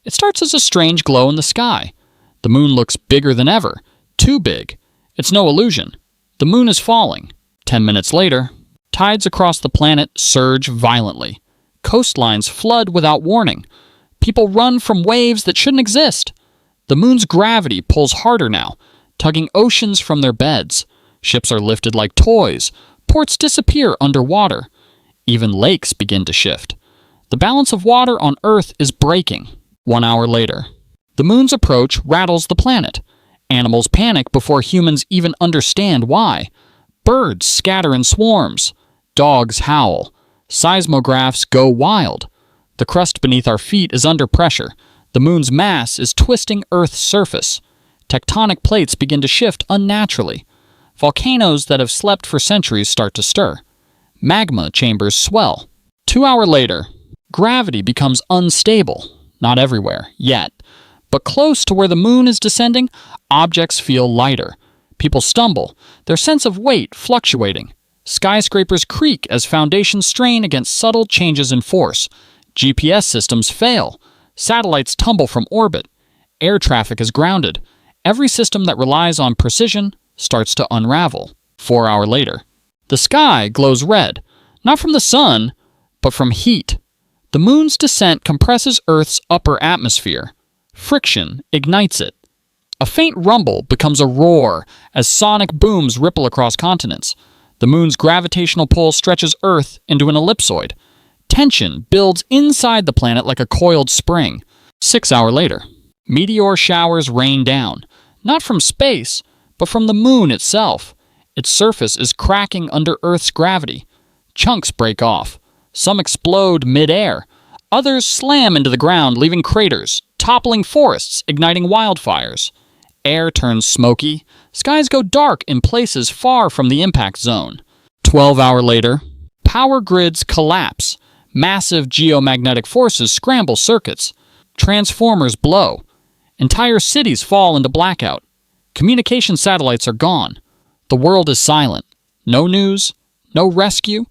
It starts as a strange glow in the sky. The moon looks bigger than ever. Too big. It's no illusion. The moon is falling. 10 minutes later, tides across the planet surge violently. Coastlines flood without warning. People run from waves that shouldn't exist. The moon's gravity pulls harder now, tugging oceans from their beds. Ships are lifted like toys. Ports disappear underwater. Even lakes begin to shift. The balance of water on Earth is breaking. 1 hour later, the moon's approach rattles the planet. Animals panic before humans even understand why. Birds scatter in swarms. Dogs howl. Seismographs go wild. The crust beneath our feet is under pressure. The moon's mass is twisting Earth's surface. Tectonic plates begin to shift unnaturally. Volcanoes that have slept for centuries start to stir. Magma chambers swell. 2 hours later, gravity becomes unstable. Not everywhere, yet. But close to where the moon is descending, objects feel lighter. People stumble, their sense of weight fluctuating. Skyscrapers creak as foundations strain against subtle changes in force. GPS systems fail. Satellites tumble from orbit. Air traffic is grounded. Every system that relies on precision starts to unravel. 4 hours later, the sky glows red, not from the sun, but from heat. The moon's descent compresses Earth's upper atmosphere. Friction ignites it. A faint rumble becomes a roar as sonic booms ripple across continents. The moon's gravitational pull stretches Earth into an ellipsoid. Tension builds inside the planet like a coiled spring. 6 hours later, meteor showers rain down, not from space, but from the moon itself. Its surface is cracking under Earth's gravity. Chunks break off. Some explode mid-air. Others slam into the ground, leaving craters, toppling forests, igniting wildfires. Air turns smoky. Skies go dark in places far from the impact zone. 12 hours later, power grids collapse. Massive geomagnetic forces scramble circuits. Transformers blow. Entire cities fall into blackout. Communication satellites are gone. The world is silent. No news, no rescue,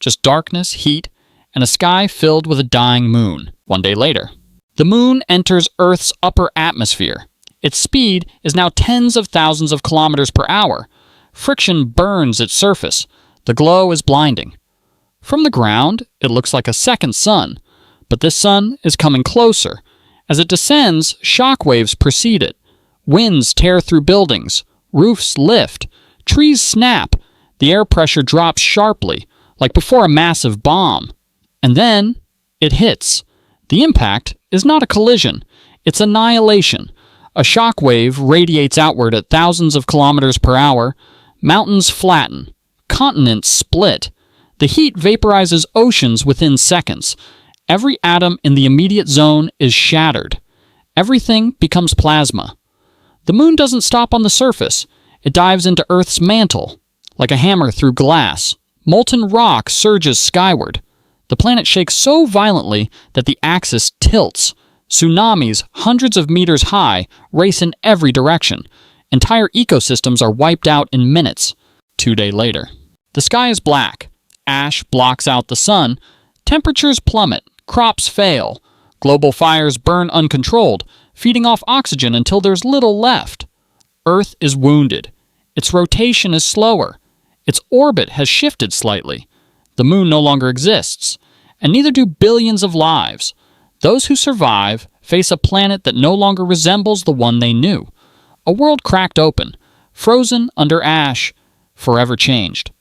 just darkness, heat, and a sky filled with a dying moon. 1 day later, the moon enters Earth's upper atmosphere. Its speed is now tens of thousands of kilometers per hour. Friction burns its surface. The glow is blinding. From the ground, it looks like a second sun, but this sun is coming closer. As it descends, shock waves precede it. Winds tear through buildings. Roofs lift. Trees snap. The air pressure drops sharply, like before a massive bomb. And then, it hits. The impact is not a collision. It's annihilation. A shock wave radiates outward at thousands of kilometers per hour. Mountains flatten. Continents split. The heat vaporizes oceans within seconds. Every atom in the immediate zone is shattered. Everything becomes plasma. The moon doesn't stop on the surface. It dives into Earth's mantle. Like a hammer through glass, molten rock surges skyward. The planet shakes so violently that the axis tilts. Tsunamis, hundreds of meters high, race in every direction. Entire ecosystems are wiped out in minutes. 2 days later, the sky is black. Ash blocks out the sun. Temperatures plummet. Crops fail. Global fires burn uncontrolled, feeding off oxygen until there's little left. Earth is wounded. Its rotation is slower. Its orbit has shifted slightly. The moon no longer exists, and neither do billions of lives. Those who survive face a planet that no longer resembles the one they knew. A world cracked open, frozen under ash, forever changed.